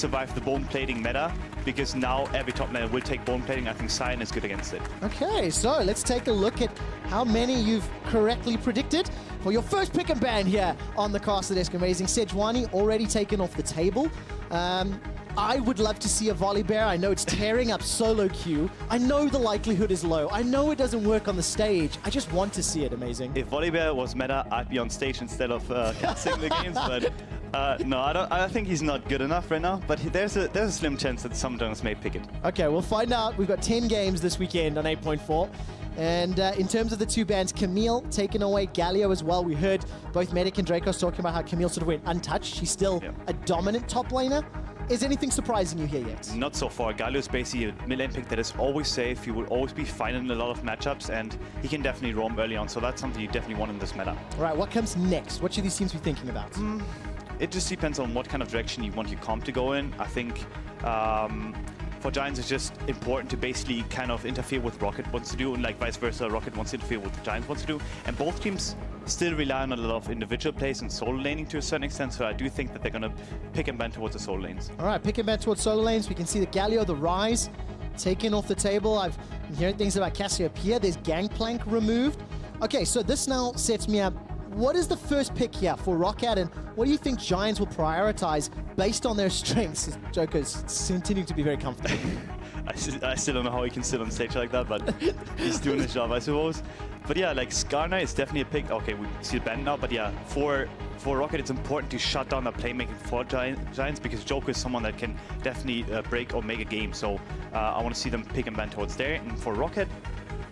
survive the bone plating meta, because now every top laner will take bone plating. I think Sion is good against it. Okay, so let's take a look at how many you've correctly predicted for your first pick and ban here on the Caster Desk. Amazing. Sejuani already taken off the table. I would love to see a volley bear. I know it's tearing up solo queue. I know the likelihood is low. I know it doesn't work on the stage. I just want to see it. Amazing. If volley bear was meta, I'd be on stage instead of casting the games. But no, I think he's not good enough right now. But there's a slim chance that some junglers may pick it. Okay, we'll find out. We've got 10 games this weekend on 8.4. And in terms of the two bans, Camille taking away Galio as well. We heard both Medic and Dracos talking about how Camille sort of went untouched. She's still a dominant top laner. Is anything surprising you here yet? Not so far. Galio is basically a mid lane pick that is always safe. He will always be fine in a lot of matchups, and he can definitely roam early on. So that's something you definitely want in this meta. All right, what comes next? What should these teams be thinking about? It just depends on what kind of direction you want your comp to go in. I think for Giants, it's just important to basically kind of interfere with ROCCAT wants to do, and like vice versa, ROCCAT wants to interfere with what Giants wants to do. And both teams still rely on a lot of individual plays and solo laning to a certain extent, so I do think that they're going to pick and ban towards the solo lanes. All right, pick and ban towards solo lanes. We can see the Galio, the Rise, taken off the table. I've been hearing things about Cassiopeia. There's Gangplank removed. Okay, so this now sets me up. What is the first pick here for ROCCAT, and what do you think Giants will prioritize based on their strengths? Djoko's continuing to be very comfortable. I still don't know how he can sit on stage like that, but he's doing his job, I suppose. But yeah, like Skarner is definitely a pick. Okay, we see the ban now, but yeah, for ROCCAT, it's important to shut down the playmaking for Giants, because Djoko is someone that can definitely break or make a game. So I want to see them pick and ban towards there. And for ROCCAT,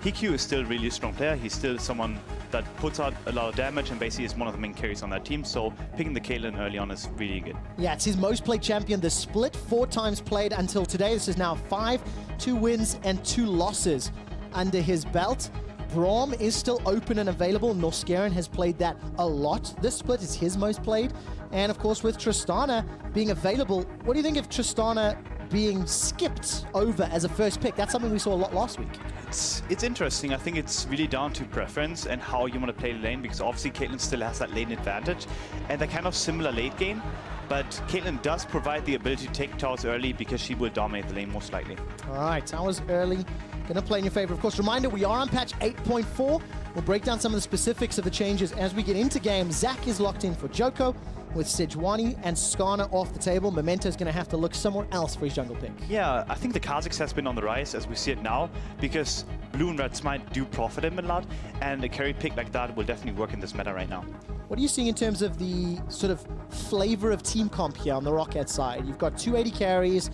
Heaq is still really a strong player. He's still someone that puts out a lot of damage and basically is one of the main carries on that team. So picking the Caitlyn early on is really good. Yeah, it's his most played champion. The split 4 times played until today. This is now 5, 2 wins and 2 losses under his belt. Braum is still open and available. Norskeren has played that a lot. This split is his most played. And of course, with Tristana being available, what do you think of Tristana being skipped over as a first pick? That's something we saw a lot last week. It's interesting. I think it's really down to preference and how you want to play the lane, because obviously Caitlyn still has that lane advantage, and they're kind of similar late game. But Caitlyn does provide the ability to take towers early because she will dominate the lane most likely. All right, towers early. Gonna play in your favor. Of course, reminder, we are on patch 8.4. We'll break down some of the specifics of the changes as we get into game. Zach is locked in for Djoko, with Sejuani and Skarner off the table. Memento's gonna have to look somewhere else for his jungle pick. Yeah, I think the Kha'Zix has been on the rise as we see it now, because blue and red smite do profit him a lot, and a carry pick like that will definitely work in this meta right now. What are you seeing in terms of the sort of flavor of team comp here on the ROCCAT side? You've got 280 carries,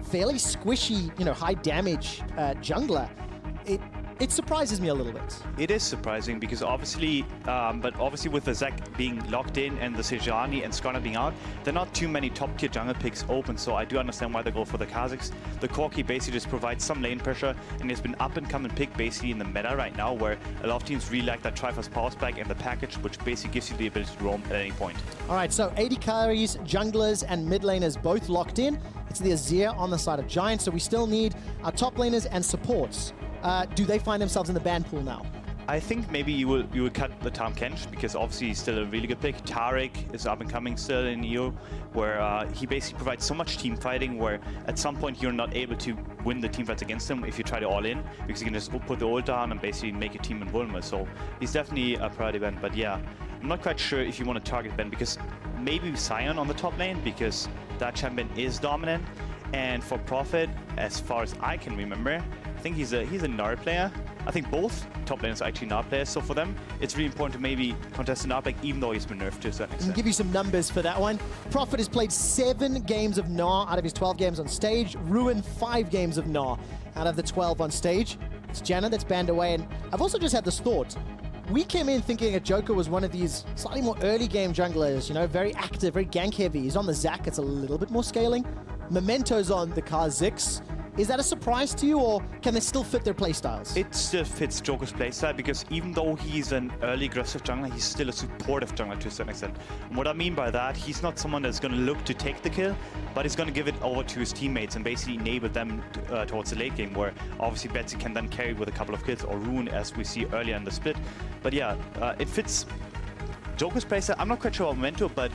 fairly squishy, you know, high damage jungler. It surprises me a little bit. It is surprising because obviously, but obviously with the Zac being locked in and the Sejuani and Skarner being out, there are not too many top tier jungle picks open, so I do understand why they go for the Kha'Zix. The Corki basically just provides some lane pressure, and it's been up and coming pick basically in the meta right now, where a lot of teams really like that Triforce Power Spike and the package, which basically gives you the ability to roam at any point. All right, so 80 carries, junglers and mid laners both locked in. It's the Azir on the side of Giants, so we still need our top laners and supports. Do they find themselves in the ban pool now? I think maybe you will cut the Tahm Kench, because obviously he's still a really good pick. Tariq is up and coming still in EU, where he basically provides so much team fighting, where at some point you're not able to win the team fights against him if you try to all in, because you can just put the ult down and basically make your team invulnerable. So he's definitely a priority ban, but yeah, I'm not quite sure if you want to target Ben, because maybe Sion on the top lane, because that champion is dominant. And for Profit, as far as I can remember, I think he's a Nard player. I think both top laners are actually Nard players, so for them, it's really important to maybe contest a Nard pick, even though he's been nerfed to a certain extent. I'll give you some numbers for that one. Profit has played 7 games of Gnar out of his 12 games on stage. Ruin 5 games of Gnar out of the 12 on stage. It's Janna that's banned away, and I've also just had this thought. We came in thinking that Djoko was one of these slightly more early game junglers, you know, very active, very gank heavy. He's on the Zac, it's a little bit more scaling. Memento's on the Kha'Zix. Is that a surprise to you, or can they still fit their playstyles? It still fits Djoko's playstyle, because even though he's an early aggressive jungler, he's still a supportive jungler to a certain extent. And what I mean by that, he's not someone that's going to look to take the kill, but he's going to give it over to his teammates and basically enable them towards the late game, where obviously Betsy can then carry with a couple of kills, or Ruin, as we see earlier in the split. But yeah, it fits Djoko's playstyle. I'm not quite sure about Memento, but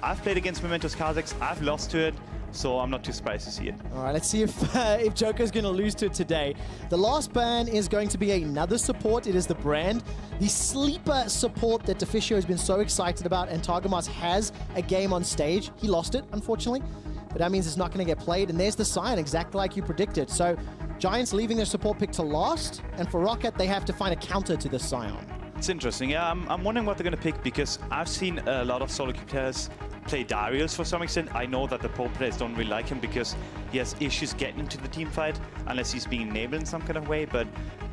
I've played against Memento's Kha'Zix. I've lost to it. so I'm not too surprised to see it. All right, let's see if Djoko's going to lose to it today. The last ban is going to be another support. It is the Brand, the sleeper support that Deficio has been so excited about, and Targamas has a game on stage. He lost it, unfortunately, but that means it's not going to get played, and there's the Sion, exactly like you predicted. So Giants leaving their support pick to last, and for ROCCAT, they have to find a counter to the Sion. It's interesting. Yeah, I'm wondering what they're going to pick, because I've seen a lot of solo queue players play Darius for some extent. I know that the pro players don't really like him because he has issues getting into the team fight unless he's being enabled in some kind of way. But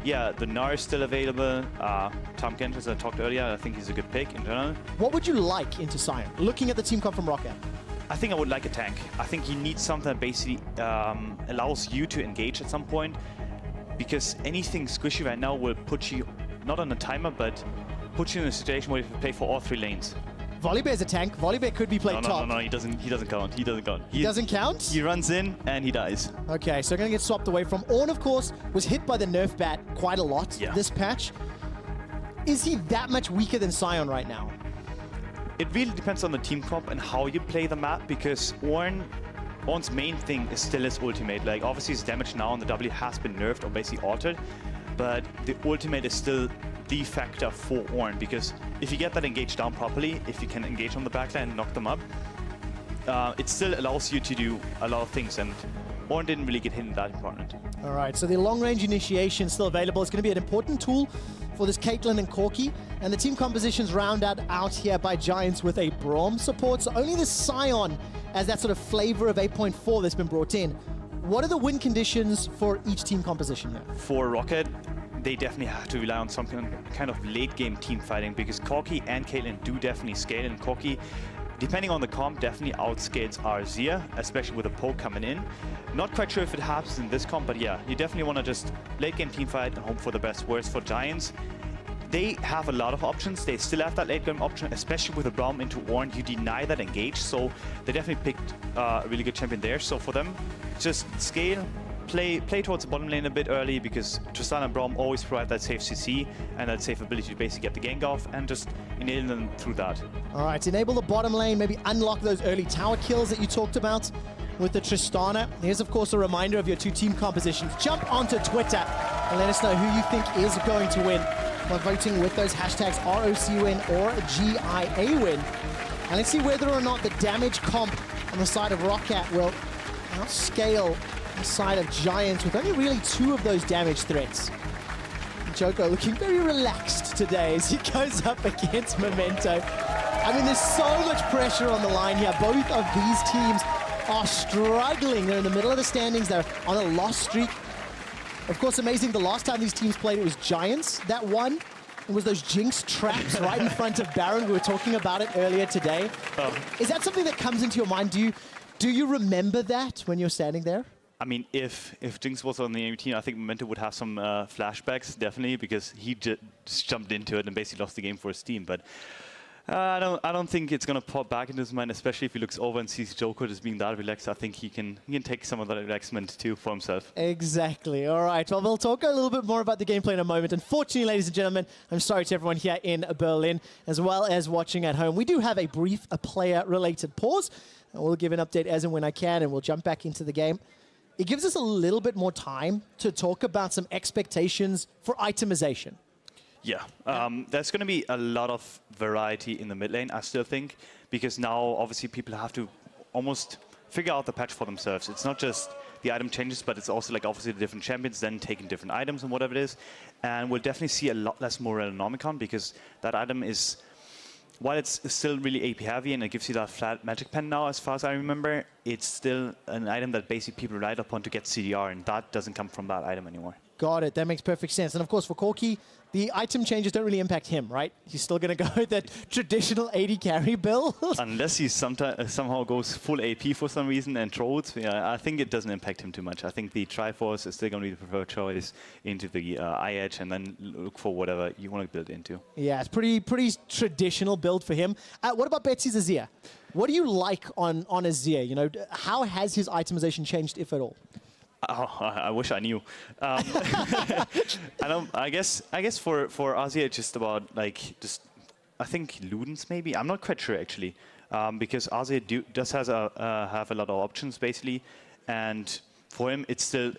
yeah, the Gnar is still available. Tahm Kench, as I talked earlier, I think he's a good pick in general. What would you like into Sion, looking at the team comp from ROCCAT? I think I would like a tank. I think you need something that basically allows you to engage at some point, because anything squishy right now will put you, not on a timer, but put you in a situation where you have to play for all 3 lanes. Volibear's a tank. Volibear could be played top. No, he doesn't count. He doesn't count. He doesn't count? He runs in and he dies. Okay, so going to get swapped away from Ornn, of course, was hit by the nerf bat quite a lot this patch. Is he that much weaker than Sion right now? It really depends on the team comp and how you play the map, because Ornn's main thing is still his ultimate. Like, obviously his damage now on the W has been nerfed or basically altered, but the ultimate is still the factor for Ornn, because if you get that engaged down properly, if you can engage on the backline and knock them up, it still allows you to do a lot of things, and Ornn didn't really get hit in that important. All right, so the long-range initiation is still available. It's going to be an important tool for this Caitlyn and Corki, and the team composition's rounded out here by Giants with a Braum support, so only the Sion as that sort of flavor of 8.4 that's been brought in. What are the win conditions for each team composition here? For ROCCAT, they definitely have to rely on some kind of late-game team fighting, because Corki and Caitlyn do definitely scale, and Corki, depending on the comp, definitely outscales Azir, especially with a poke coming in. Not quite sure if it happens in this comp, but yeah, you definitely want to just late-game team fight and hope for the best. Whereas for Giants, they have a lot of options. They still have that late-game option, especially with a Braum into Ornn. You deny that engage, so they definitely picked a really good champion there. So for them, just scale, play towards the bottom lane a bit early, because Tristana and Braum always provide that safe CC and that safe ability to basically get the gank off, and just enable them through that. All right, enable the bottom lane, maybe unlock those early tower kills that you talked about with the Tristana. Here's, of course, a reminder of your 2 team compositions. Jump onto Twitter and let us know who you think is going to win by voting with those hashtags ROC win or GIA win. And let's see whether or not the damage comp on the side of ROCCAT will outscale the side of Giants, with only really 2 of those damage threats. Djoko looking very relaxed today as he goes up against Memento. I mean, there's so much pressure on the line here. Both of these teams are struggling. They're in the middle of the standings. They're on a loss streak. Of course, amazing, the last time these teams played, it was Giants that won. It was those Jinx traps right in front of Baron. We were talking about it earlier today. Is that something that comes into your mind? Do you remember that when you're standing there? I mean, if Jinx was on the enemy team, I think Memento would have some flashbacks, definitely, because he just jumped into it and basically lost the game for his team. But I don't think it's gonna pop back into his mind, especially if he looks over and sees Djoko just being that relaxed. I think he can take some of that relaxment too for himself. Exactly. All right. Well, we'll talk a little bit more about the gameplay in a moment. Unfortunately, ladies and gentlemen, I'm sorry to everyone here in Berlin, as well as watching at home. We do have a brief player-related pause. And we'll give an update as and when I can, and we'll jump back into the game. It gives us a little bit more time to talk about some expectations for itemization. Yeah, there's going to be a lot of variety in the mid lane, I still think, because now obviously people have to almost figure out the patch for themselves. It's not just the item changes, but it's also like obviously the different champions then taking different items and whatever it is. And we'll definitely see a lot less Morellonomicon, because that item is, while it's still really AP heavy and it gives you that flat magic pen now, as far as I remember, it's still an item that basically people relied upon to get CDR, and that doesn't come from that item anymore. Got it. That makes perfect sense. And of course, for Corki, the item changes don't really impact him, right? He's still going to go with that traditional AD carry build. Unless he somehow goes full AP for some reason and trolls. Yeah, I think it doesn't impact him too much. I think the Triforce is still going to be the preferred choice into the eye-edge, and then look for whatever you want to build into. Yeah, it's pretty traditional build for him. What about Betsy's Azir? What do you like on Azir? You know, how has his itemization changed, if at all? Oh, I wish I knew. I guess for Azir, it's just about like I think Ludens maybe. I'm not quite sure actually. because Azir does have a lot of options basically, and for him it's still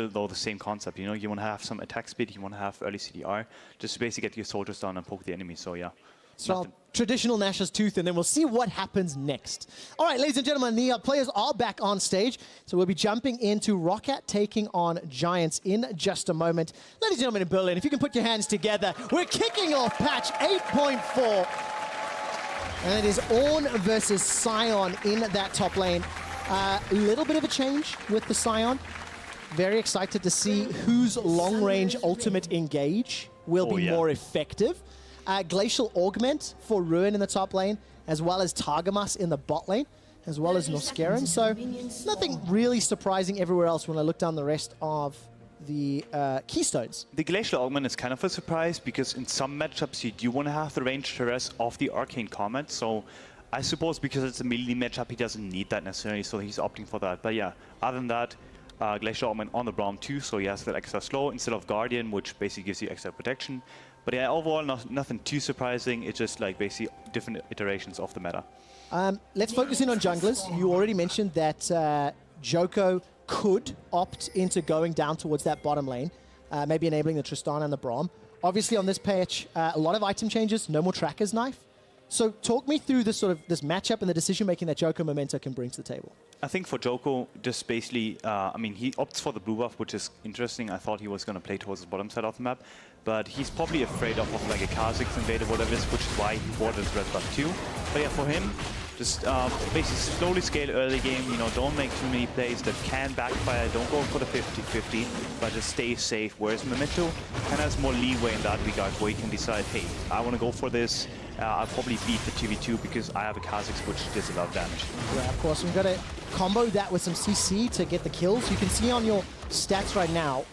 though the same concept. You know, you want to have some attack speed, you want to have early CDR, just to basically get your soldiers down and poke the enemy. So yeah. So traditional Nash's Tooth, and then we'll see what happens next. All right, ladies and gentlemen, the players are back on stage. So we'll be jumping into ROCCAT taking on Giants in just a moment. Ladies and gentlemen in Berlin, if you can put your hands together, we're kicking off patch 8.4. And it is Ornn versus Sion in that top lane. A little bit of a change with the Sion. Very excited to see whose long-range ultimate engage will be more effective. Glacial Augment for Ruin in the top lane, as well as Targamas in the bot lane, as well as Norskeren. So nothing really surprising everywhere else when I look down the rest of the keystones. The Glacial Augment is kind of a surprise because in some matchups you do want to have the range Therese of the Arcane Comet. So I suppose because it's a melee matchup, he doesn't need that necessarily, so he's opting for that. But yeah, other than that, Glacial Augment on the Braum too, so he has that extra slow instead of Guardian, which basically gives you extra protection. But yeah, overall, nothing too surprising. It's just like basically different iterations of the meta. Let's focus in on junglers. You already mentioned that Djoko could opt into going down towards that bottom lane, maybe enabling the Tristana and the Braum. Obviously, on this patch, a lot of item changes, no more Tracker's Knife. So talk me through this this matchup and the decision-making that Djoko Memento can bring to the table. I think for Djoko, just basically, I mean, he opts for the blue buff, which is interesting. I thought he was going to play towards the bottom side of the map, but he's probably afraid of like a Kha'Zix invade or whatever it is, which is why he bought his red buff too. But yeah, for him, just basically slowly scale early game, you know, don't make too many plays that can backfire, don't go for the 50-50, but just stay safe. Whereas Memento kind of has more leeway in that regard, where he can decide, hey, I want to go for this, I'll probably beat the 2v2 because I have a Kha'Zix which does a lot of damage. Yeah, of course, we've got to combo that with some CC to get the kills. You can see on your stats right now,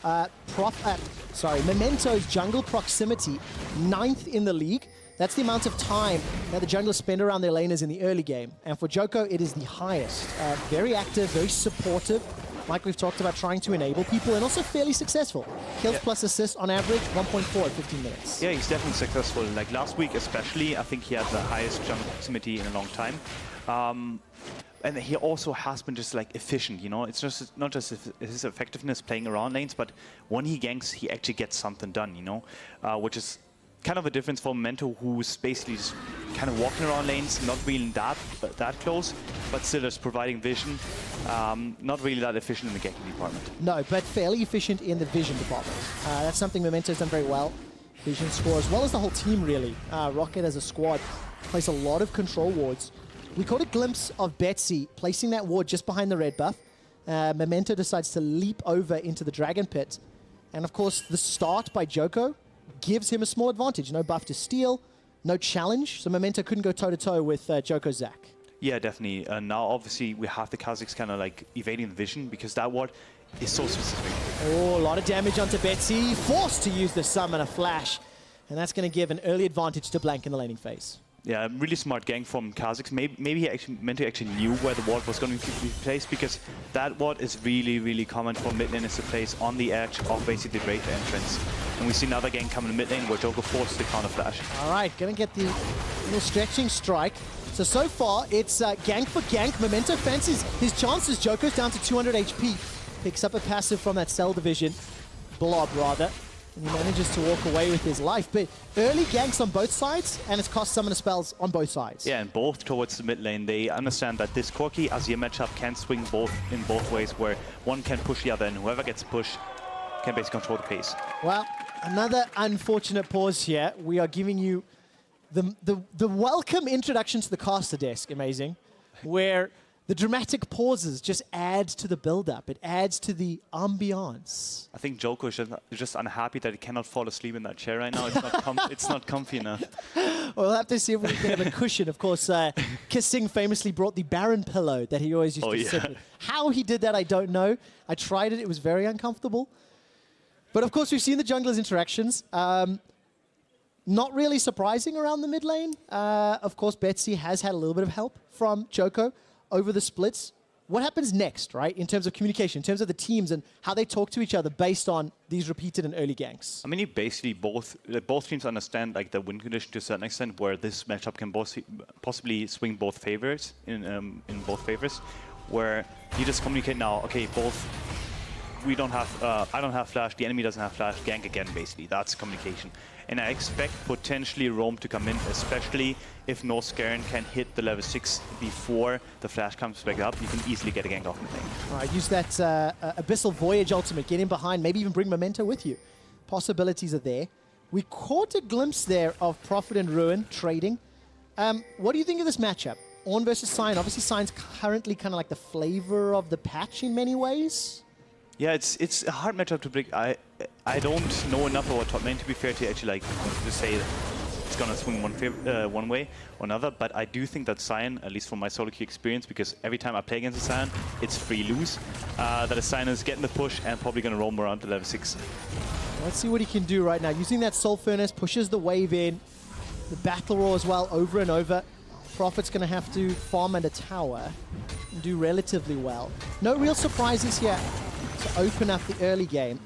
Memento's jungle proximity, 9th in the league. That's the amount of time that the junglers spend around their laners in the early game. And for Djoko, it is the highest. Very active, very supportive. Like we've talked about, trying to enable people, and also fairly successful. Kills plus assists on average, 1.4 at 15 minutes. Yeah, he's definitely successful. Like last week especially, I think he had the highest jungle proximity in a long time. And he also has been just like efficient, you know. It's just not just his effectiveness playing around lanes, but when he ganks, he actually gets something done, you know, which is kind of a difference for Memento, who's basically just kind of walking around lanes, not really that close, but still just providing vision. Not really that efficient in the ganking department. No, but fairly efficient in the vision department. That's something Memento's done very well. Vision score, as well as the whole team, really. ROCCAT as a squad plays a lot of control wards. We caught a glimpse of Betsy placing that ward just behind the red buff. Memento decides to leap over into the Dragon Pit. And of course, the start by Djoko gives him a small advantage. No buff to steal, no challenge, so Memento couldn't go toe-to-toe with Djoko Zac. Yeah, definitely. Now, obviously, we have the Kha'Zix kind of like evading the vision because that ward is so specific. Oh, a lot of damage onto Betsy. Forced to use the Summoner Flash. And that's going to give an early advantage to Blanc in the laning phase. Yeah, really smart gank from Kha'Zix. Maybe he actually knew where the ward was going to be placed, because that ward is really, really common for mid laners to place on the edge of basically the Wraith entrance. And we see another gank coming in mid lane where Djoko forces the counter flash. All right, going to get the little stretching strike. So far, it's gank for gank. Memento fancies his chances. Djoko's down to 200 HP. Picks up a passive from that cell division. Blob, rather. And he manages to walk away with his life. But early ganks on both sides, and it's cost summoner spells on both sides. Yeah, and both towards the mid lane. They understand that this Corki Azir matchup can swing in both ways, where one can push the other, and whoever gets pushed can basically control the pace. Well, another unfortunate pause here. We are giving you the welcome introduction to the caster desk, amazing, where the dramatic pauses just add to the build-up. It adds to the ambiance. I think Djoko is just unhappy that he cannot fall asleep in that chair right now. It's not comfy enough. We'll have to see if we can have a cushion. Of course, Kissing famously brought the Baron pillow that he always used to sit with. How he did that, I don't know. I tried it. It was very uncomfortable. But of course, we've seen the junglers' interactions. Not really surprising around the mid lane. Of course, Betsy has had a little bit of help from Djoko over the splits. what happens next, right, in terms of communication, in terms of the teams and how they talk to each other based on these repeated and early ganks? I mean, you basically both teams understand like the win condition to a certain extent, where this matchup can possibly swing both favors in both favors, where you just communicate now. Okay, we don't have, I don't have flash, the enemy doesn't have flash, gank again, basically. That's communication. And I expect potentially Braum to come in, especially if Norskeren can hit the level 6 before the flash comes back up. You can easily get a gank off the thing. All right, use that Abyssal Voyage ultimate, get in behind, maybe even bring Memento with you. Possibilities are there. We caught a glimpse there of Prophet and Ruin trading. What do you think of this matchup? Ornn versus Sion. Obviously, Sion's currently kind of like the flavor of the patch in many ways. Yeah, it's a hard matchup to predict. I don't know enough about top lane, to be fair, to actually like to say that it's gonna swing one way or another. But I do think that Sion, at least from my solo queue experience, because every time I play against a Sion, it's free lose. That a Sion is getting the push and probably gonna roam around to level 6. Let's see what he can do right now. Using that Soul Furnace, pushes the wave in. The Battle Roar as well, over and over. Prophet's gonna have to farm at a tower and do relatively well. No real surprises here to open up the early game.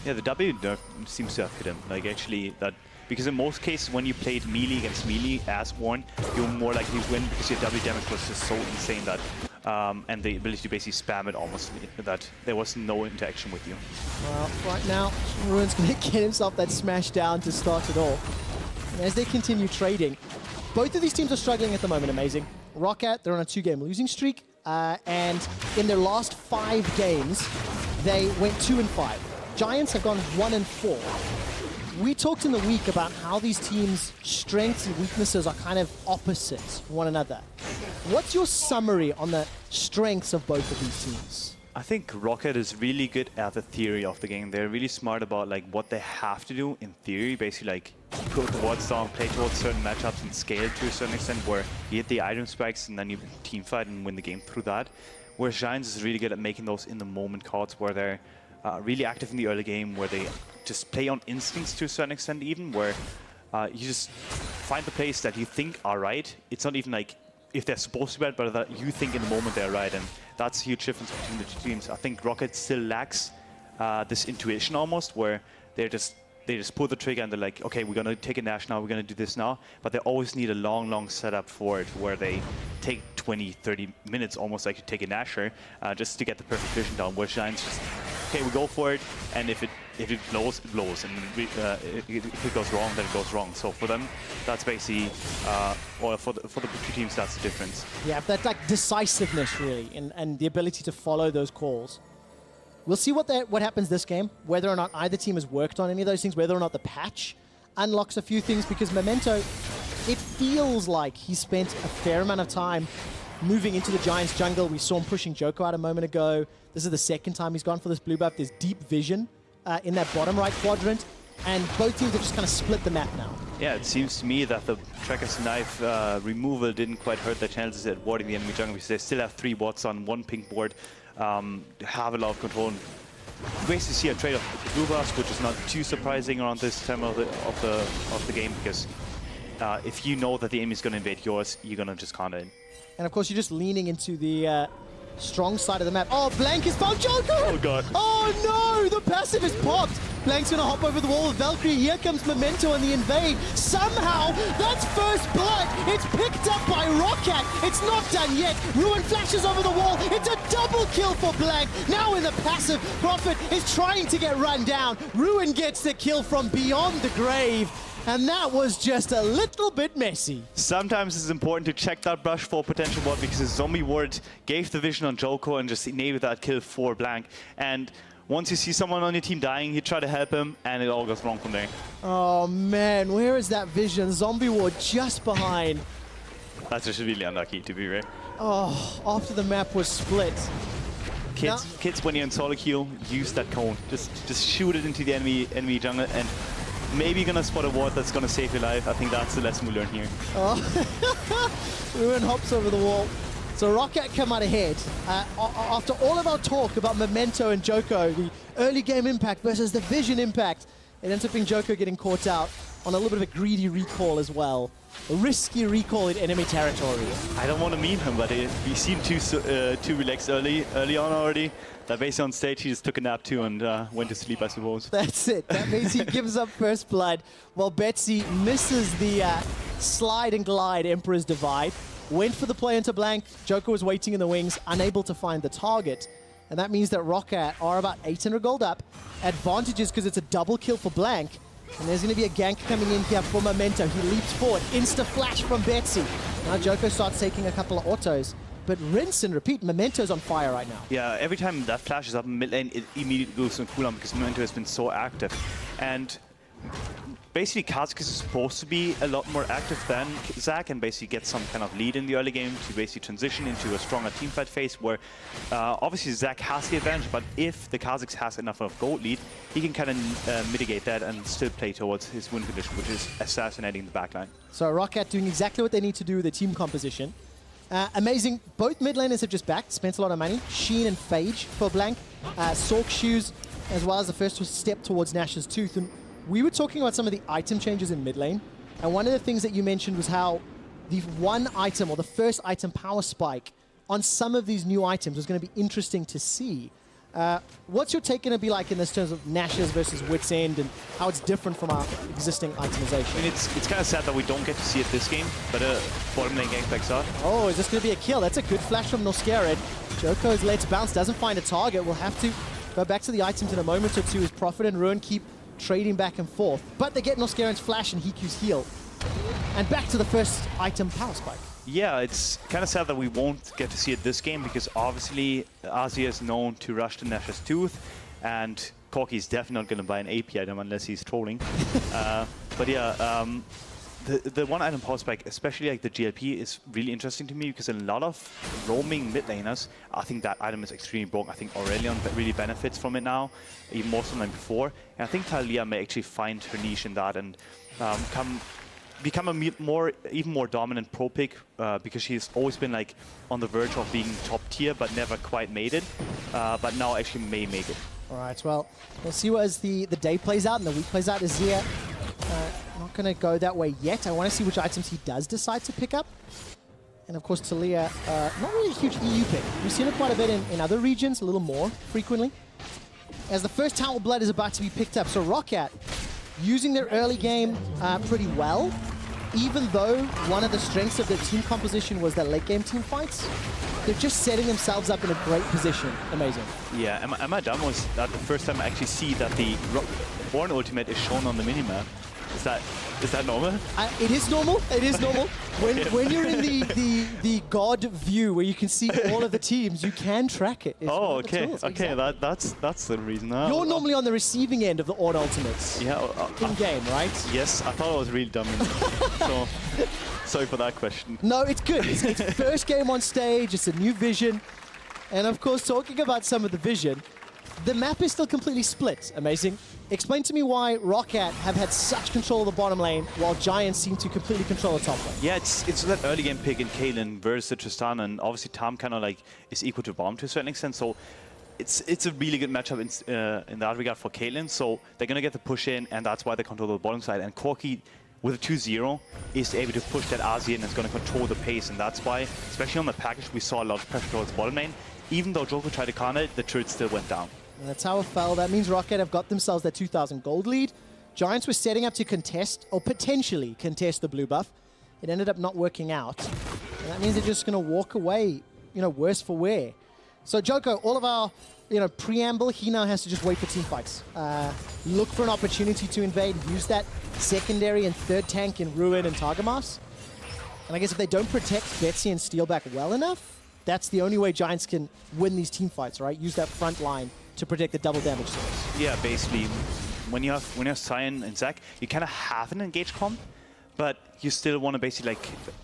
Yeah, the W nerf seems to have hit him. Like, actually, that... Because in most cases, when you played melee against melee as Ornn, you're more likely to win because your W damage was just so insane that... and the ability to basically spam it almost, that there was no interaction with you. Well, right now, Ruin's going to get himself that smash down to start it all. And as they continue trading, both of these teams are struggling at the moment, amazing. ROCCAT, they're on a 2-game losing streak. And in their last 5 games, they went 2-5. Giants have gone 1-4. We talked in the week about how these teams' strengths and weaknesses are kind of opposite one another. What's your summary on the strengths of both of these teams? I think ROCCAT is really good at the theory of the game. They're really smart about like what they have to do in theory, basically like put the wards down, play towards certain matchups and scale to a certain extent where you hit the item spikes and then you team fight and win the game through that. Whereas Giants is really good at making those in the moment calls where they're really active in the early game, where they just play on instincts to a certain extent even, where you just find the plays that you think are right. It's not even like if they're supposed to be right, but that you think in the moment they're right, and that's a huge difference between the two teams. I think ROCCAT still lacks this intuition almost, where they just pull the trigger and they're like, okay, we're gonna take a Nash now, we're gonna do this now, but they always need a long setup for it, where they take 20-30 minutes almost like you take a Nasher just to get the perfect vision down, where Giants just, okay, we go for it, and if it blows, it blows, and if it goes wrong, then it goes wrong. So for them, that's basically, or for the two teams, that's the difference. Yeah, that like decisiveness really, and the ability to follow those calls. We'll see what happens this game, whether or not either team has worked on any of those things, whether or not the patch unlocks a few things, because Memento, it feels like he spent a fair amount of time moving into the Giants jungle. We saw him pushing Djoko out a moment ago. This is the second time he's gone for this blue buff. There's deep vision in that bottom right quadrant, and both teams have just kind of split the map now. Yeah, it seems to me that the Tracker's Knife removal didn't quite hurt their chances at warding the enemy jungle, because they still have 3 wards on 1 pink board, have a lot of control. You basically see a trade-off with blue buffs, which is not too surprising around this time of the game, because if you know that the enemy is going to invade yours, you're going to just counter it. And of course, you're just leaning into the strong side of the map. Oh, Blanc has found Djoko! Oh god. Oh no! The passive is popped! Blanc's gonna hop over the wall with Valkyrie. Here comes Memento and the invade. Somehow, that's first blood! It's picked up by ROCCAT! It's not done yet! Ruin flashes over the wall! It's a double kill for Blanc! Now in the passive, Prophet is trying to get run down. Ruin gets the kill from beyond the grave. And that was just a little bit messy. Sometimes it's important to check that brush for potential ward, because the zombie ward gave the vision on Djoko and just enabled that kill for Blanc. And once you see someone on your team dying, you try to help him, and it all goes wrong from there. Oh man, where is that vision? Zombie ward just behind. That's just really unlucky, to be fair. Oh, after the map was split. Kids, when you're in solo queue, use that cone. Just shoot it into the enemy jungle, and maybe you're gonna spot a ward that's gonna save your life. I think that's the lesson we learn here. Oh, Ruin hops over the wall. So ROCCAT come out ahead. After all of our talk about Memento and Djoko, the early game impact versus the vision impact, it ends up being Djoko getting caught out on a little bit of a greedy recall as well. A risky recall in enemy territory. I don't want to meme him, but he seemed too relaxed early on already. That basically on stage he just took a nap too and went to sleep, I suppose. That's it. That means he gives up first blood while Betsy misses the slide and glide Emperor's Divide. Went for the play into Blanc. Djoko was waiting in the wings, unable to find the target. And that means that ROCCAT are about 800 gold up. Advantages because it's a double kill for Blanc. And there's going to be a gank coming in here for Memento. He leaps forward. Insta-flash from Betsy. Now Djoko starts taking a couple of autos. But rinse and repeat, Memento's on fire right now. Yeah, every time that flashes up in mid lane, it immediately goes on cooldown because Memento has been so active. And basically, Kha'Zix is supposed to be a lot more active than Zac and basically get some kind of lead in the early game to basically transition into a stronger teamfight phase where obviously Zac has the advantage, but if the Kha'Zix has enough of gold lead, he can kind of mitigate that and still play towards his win condition, which is assassinating the backline. So ROCCAT doing exactly what they need to do with their team composition. Amazing. Both mid laners have just backed, spent a lot of money. Sheen and Phage for Blanc. Sork shoes, as well as the first step towards Nash's Tooth. And we were talking about some of the item changes in mid lane. And one of the things that you mentioned was how the one item, or the first item power spike, on some of these new items was going to be interesting to see. What's your take going to be like in this terms of Nash's versus Wit's End and how it's different from our existing itemization? I mean, it's kind of sad that we don't get to see it this game, but bottom lane gangbacks are. Oh, is this going to be a kill? That's a good flash from Norskeren. Djoko's lets bounce, doesn't find a target. We'll have to go back to the items in a moment or two as Prophet and Ruin keep trading back and forth. But they get Norskeren's flash and Heaq's heal. And back to the first item power spike. Yeah, it's kind of sad that we won't get to see it this game because obviously Azir is known to rush to Nash's Tooth and Corki is definitely not going to buy an AP item unless he's trolling. But yeah, the one item power spike, especially like the GLP, is really interesting to me because a lot of roaming mid laners, I think that item is extremely broken. I think Aurelion really benefits from it now, even more so than before. And I think Talia may actually find her niche in that and become a even more dominant pro pick because she's always been like on the verge of being top tier but never quite made it, but now actually may make it. All right, well, we'll see what as the day plays out and the week plays out. Azir not going to go that way yet. I want to see which items he does decide to pick up. And of course, Talia, not really a huge EU pick. We've seen it quite a bit in other regions, a little more frequently. As the first Tower Blood is about to be picked up, so ROCCAT using their early game pretty well, even though one of the strengths of their team composition was their late game team fights. They're just setting themselves up in a great position. Amazing. Yeah, am I dumb? Was that the first time I actually see that the Ornn ultimate is shown on the minimap? Is that normal? It is normal. It is normal. When you're in the God view where you can see all of the teams, you can track it. It's oh, okay, okay. Exactly. That's the reason. You're normally on the receiving end of the Ornn ultimates. Yeah. In game, right? Yes, I thought I was really dumb. So sorry for that question. No, it's good. It's first game on stage. It's a new vision, and of course, talking about some of the vision, the map is still completely split. Amazing. Explain to me why ROCCAT have had such control of the bottom lane while Giants seem to completely control the top lane. Yeah, it's that early game pick in Caitlyn versus the Tristana, and obviously Tahm kind of like is equal to Braum to a certain extent. So it's a really good matchup in that regard for Caitlyn. So they're gonna get the push in, and that's why they control the bottom side. And Corki with a 2-0 is able to push that Azir and is going to control the pace, and that's why, especially on the package, we saw a lot of pressure towards bottom lane. Even though Djoko tried to counter it, the turret still went down. And the tower fell. That means ROCCAT have got themselves their 2,000 gold lead. Giants were setting up to contest, or potentially contest, the blue buff. It ended up not working out. And that means they're just going to walk away, worse for wear. So Djoko, all of our, preamble, he now has to just wait for team fights. Look for an opportunity to invade, use that secondary and third tank in Ruin and Targamas. And I guess if they don't protect Betsy and Steeelback well enough, that's the only way Giants can win these team fights, right? Use that front line to protect the double damage source. Yeah, basically, when you have Sion and Zac, you kind of have an engaged comp, but you still want to basically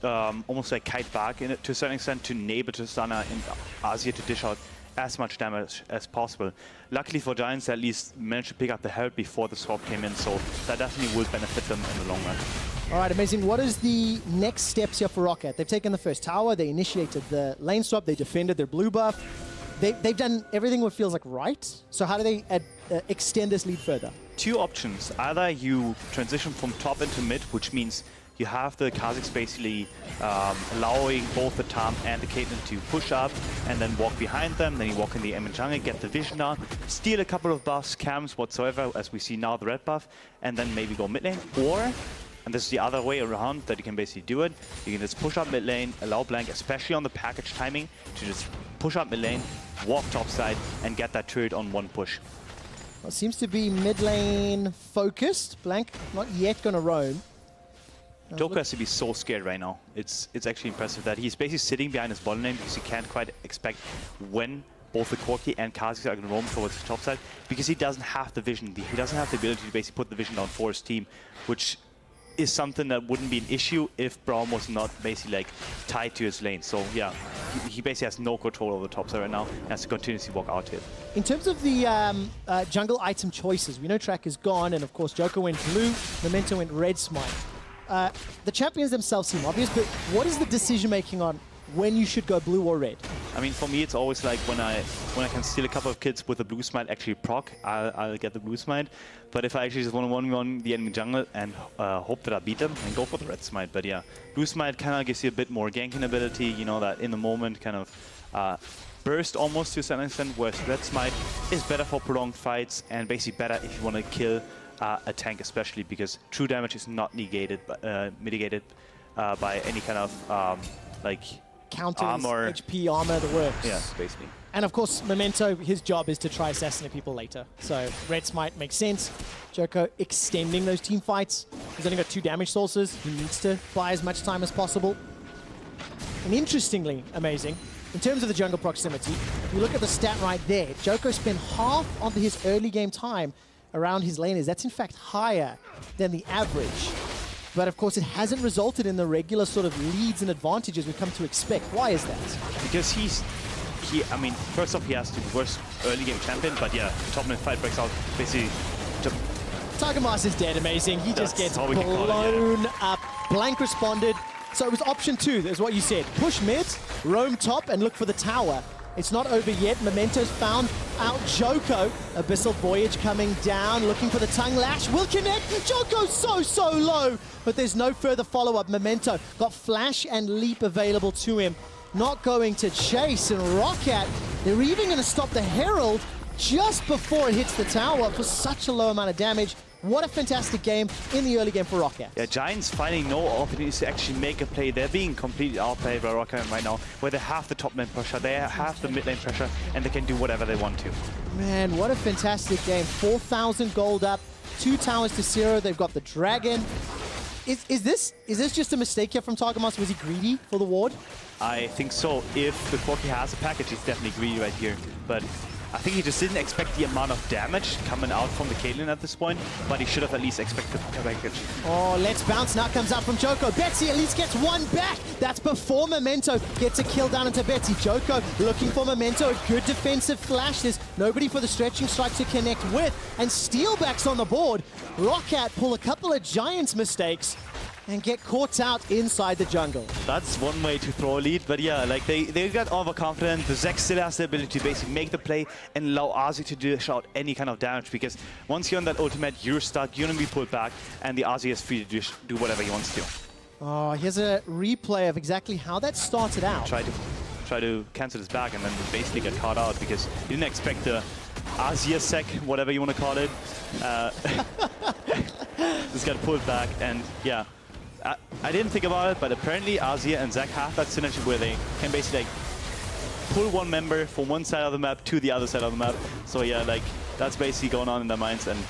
almost like kite back to a certain extent to enable Tristana and Azir to dish out as much damage as possible. Luckily for Giants, they at least managed to pick up the Herald before the swap came in, so that definitely will benefit them in the long run. All right, amazing. What is the next steps here for ROCCAT? They've taken the first tower, they initiated the lane swap, they defended their blue buff. they've done everything what feels like right. So how do they extend this lead further? Two options. Either you transition from top into mid, which means you have the Kha'Zix basically allowing both the Tahm and the Caitlyn to push up and then walk behind them. Then you walk in the M and jungle, get the vision down, steal a couple of buffs, cams, whatsoever, as we see now the red buff, and then maybe go mid lane. Or, and this is the other way around that you can basically do it, you can just push up mid lane, allow Blanc, especially on the package timing, to just push up mid lane, walk top side, and get that turret on one push. Well, it seems to be mid lane focused. Blanc not yet going to roam. Djoko has to be so scared right now. It's actually impressive that he's basically sitting behind his bottom lane because he can't quite expect when both the Corki and Kha'Zix are going to roam towards the top side, because he doesn't have the vision. He doesn't have the ability to basically put the vision down for his team, which is something that wouldn't be an issue if Braum was not basically like tied to his lane. So yeah, he basically has no control over the top side right now and has to continuously walk out to it. In terms of the jungle item choices, we know Track is gone, and of course Djoko went blue, Memento went red smite. The champions themselves seem obvious, but what is the decision making on when you should go blue or red? I mean, for me, it's always like when I can steal a couple of kills with the blue smite, actually proc, I'll get the blue smite. But if I actually just want to 1v1 the enemy jungle and hope that I beat them, then go for the red smite. But yeah, blue smite kind of gives you a bit more ganking ability, you know, that in the moment kind of burst almost to a certain extent, whereas red smite is better for prolonged fights and basically better if you want to kill a tank, especially because true damage is not mitigated by any kind of like counters, armor. HP, armor, the works. Yeah, basically. And of course, Memento, his job is to try assassinate people later. So red smite makes sense. Djoko extending those team fights. He's only got 2 damage sources. He needs to buy as much time as possible. And interestingly, amazing, in terms of the jungle proximity, if you look at the stat right there, Djoko spent half of his early game time around his laners. That's in fact higher than the average. But of course, it hasn't resulted in the regular sort of leads and advantages we've come to expect. Why is that? Because I mean, first off, he has the worst early game champion, but yeah, top lane fight breaks out basically. Targamas is dead, amazing. He just gets blown up. Blanc responded. So it was option 2, is what you said. Push mid, roam top, and look for the tower. It's not over yet. Memento's found out Djoko. Abyssal Voyage coming down, looking for the tongue lash. Will connect. Djoko's so low, but there's no further follow-up. Memento got flash and leap available to him. Not going to chase, and ROCCAT, they're even going to stop the Herald just before it hits the tower for such a low amount of damage. What a fantastic game in the early game for ROCCAT. Yeah, Giants finding no opportunities to actually make a play. They're being completely outplayed by ROCCAT right now, where they have the top lane pressure, they have the mid lane pressure, and they can do whatever they want to. Man, what a fantastic game. 4,000 gold up, 2 towers to 0. They've got the dragon. Is this just a mistake here from Targamas? Was he greedy for the ward? I think so. If the Corki has a package, he's definitely greedy right here. But I think he just didn't expect the amount of damage coming out from the Caitlyn at this point, but he should have at least expected the package. Oh, let's bounce now comes out from Djoko. Betsy at least gets 1 back. That's before Memento gets a kill down into Betsy. Djoko looking for Memento. A good defensive flash. There's nobody for the stretching strike to connect with. And Steeelback's on the board. ROCCAT pull a couple of Giants mistakes and get caught out inside the jungle. That's one way to throw a lead, but yeah, like they got overconfident. The Zek still has the ability to basically make the play and allow Azir to dish out any kind of damage, because once you're on that ultimate, you're stuck, you're gonna be pulled back, and the Azir is free to do whatever he wants to. Oh, here's a replay of exactly how that started out. Try to cancel his back and then basically get caught out because he didn't expect the Azir sec, whatever you want to call it. Just got pulled back, and yeah. I didn't think about it, but apparently Azir and Zek have that synergy where they can basically like pull one member from one side of the map to the other side of the map. So yeah, like that's basically going on in their minds, and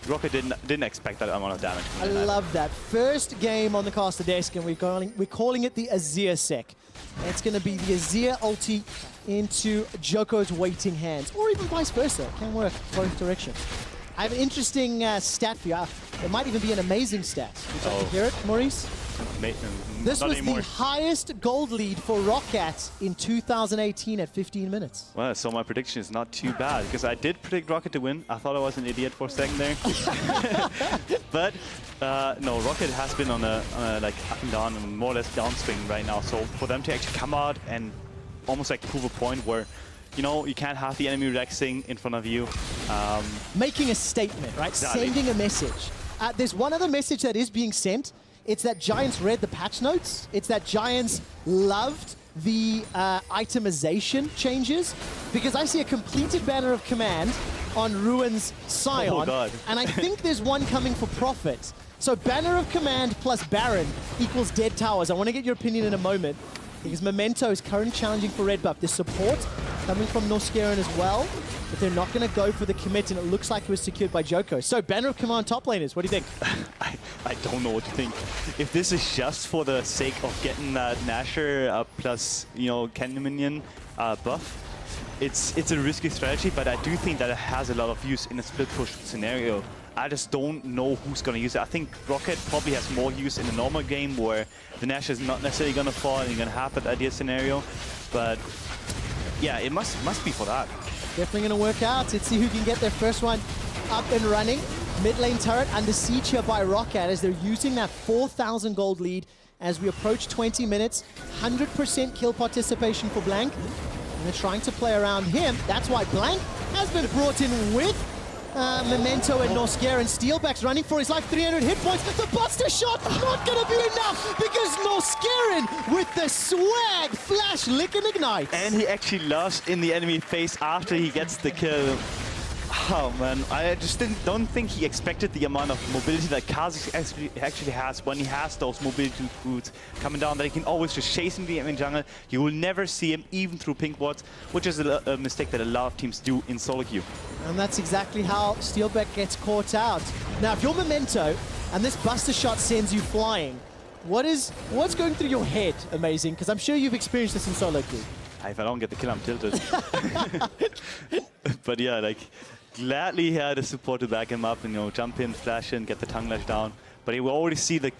ROCCAT didn't expect that amount of damage. I love that. First game on the caster desk, and we're calling it the Azir sec. It's going to be the Azir ulti into Djoko's waiting hands, or even vice versa. It can work both directions. I have an interesting stat for you. It might even be an amazing stat. Would you like to hear it, Maurice? This was the highest gold lead for ROCCAT in 2018 at 15 minutes. Well, so my prediction is not too bad, because I did predict ROCCAT to win. I thought I was an idiot for a second there. But no, ROCCAT has been on a like up and down and more or less downswing right now. So for them to actually come out and almost like prove a point where you know, you can't have the enemy relaxing in front of you. Making a statement, right? Exactly. Sending a message. There's one other message that is being sent. It's that Giants read the patch notes. It's that Giants loved the itemization changes, because I see a completed banner of command on Ruin's Sion, Oh God. and I think there's one coming for Prophet. So banner of command plus Baron equals dead towers. I want to get your opinion in a moment, because Memento is currently challenging for red buff. There's support coming from Norskeren as well, but they're not going to go for the commit, and it looks like it was secured by Djoko. So banner of command top laners, what do you think? I don't know what to think. If this is just for the sake of getting that Nashor plus, you know, Canyon Minion buff, it's a risky strategy, but I do think that it has a lot of use in a split push scenario. I just don't know who's going to use it. I think ROCCAT probably has more use in a normal game where the Nashor is not necessarily going to fall and you're going to have that ideal scenario. But yeah, it must be for that. Definitely going to work out. Let's see who can get their first one up and running. Mid lane turret under siege here by ROCCAT as they're using that 4,000 gold lead as we approach 20 minutes. 100% kill participation for Blanc. And they're trying to play around him. That's why Blanc has been brought in with Memento and Norskeren. Steeelback's running for his life, 300 hit points. The buster shot not going to be enough because Norskeren with the swag, flash, lick and ignite. And he actually loves in the enemy face after he gets the kill. Oh man, I just don't think he expected the amount of mobility that Kha'Zix actually has when he has those mobility boots coming down, that he can always just chase him in jungle. You will never see him even through pink wards, which is a mistake that a lot of teams do in solo queue. And that's exactly how Steeelback gets caught out. Now, if you're Memento and this buster shot sends you flying, what's going through your head, Amazing? Because I'm sure you've experienced this in solo queue. If I don't get the kill, I'm tilted. But yeah, like, gladly he had a support to back him up and, you know, jump in, flash in, get the tongue lash down. But you will already see the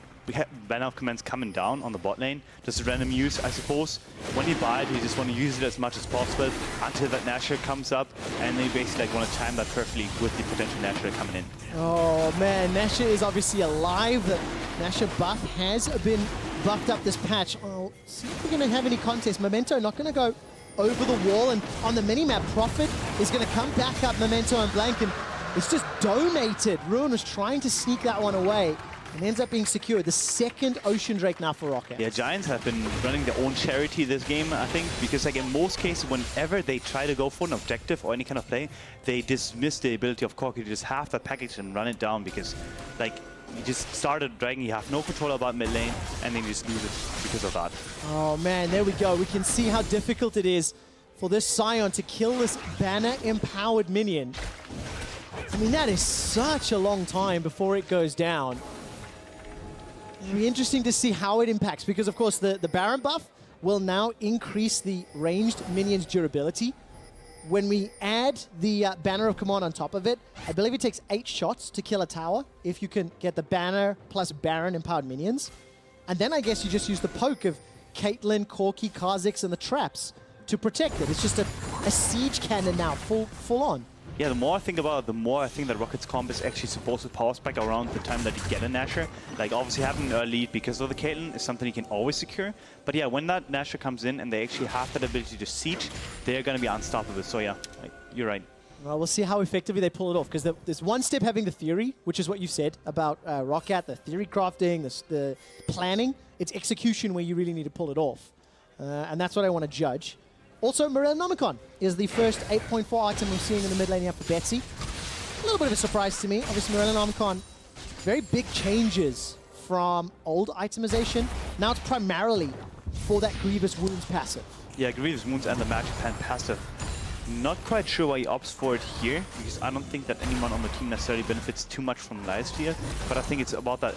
banner of commands coming down on the bot lane. Just a random use, I suppose. When you buy it, you just want to use it as much as possible until that Nashor comes up, and then you basically like want to time that perfectly with the potential Nashor coming in. Oh man, Nashor is obviously alive. The Nashor buff has been buffed up this patch. Oh, see if we're going to have any contest. Memento not going to go over the wall, and on the minimap, Prophet is going to come back up Memento and Blanc, and it's just donated. Ruin was trying to sneak that one away and ends up being secured. The second Ocean Drake now for ROCCAT. Yeah, Giants have been running their own charity this game, I think, because like in most cases, whenever they try to go for an objective or any kind of play, they dismiss the ability of Corki to just have that package and run it down, because like you just started dragging, you have no control about mid lane, and then you just lose it because of that. Oh man, there we go. We can see how difficult it is for this Sion to kill this banner-empowered minion. I mean, that is such a long time before it goes down. It'll be interesting to see how it impacts, because of course the Baron buff will now increase the ranged minion's durability. When we add the Banner of Command on top of it, I believe it takes 8 shots to kill a tower if you can get the Banner plus Baron empowered minions. And then I guess you just use the poke of Caitlyn, Corki, Kha'Zix, and the traps to protect it. It's just a siege cannon now, full on. Yeah, the more I think about it, the more I think that ROCCAT's comp is actually supposed to power spike around the time that you get a Nashor. Like, obviously having an early lead because of the Caitlyn is something you can always secure. But yeah, when that Nashor comes in and they actually have that ability to siege, they're going to be unstoppable. So yeah, like, you're right. Well, we'll see how effectively they pull it off, because there's one step having the theory, which is what you said about ROCCAT, the theory crafting, the planning. It's execution where you really need to pull it off. And that's what I want to judge. Also, Morellonomicon is the first 8.4 item we're seeing in the mid lane here for Betsy. A little bit of a surprise to me. Obviously, Morellonomicon, very big changes from old itemization. Now it's primarily for that Grievous Wounds passive. Yeah, Grievous Wounds and the Magic Pen passive. Not quite sure why he opts for it here, because I don't think that anyone on the team necessarily benefits too much from Lifesteal, but I think it's about that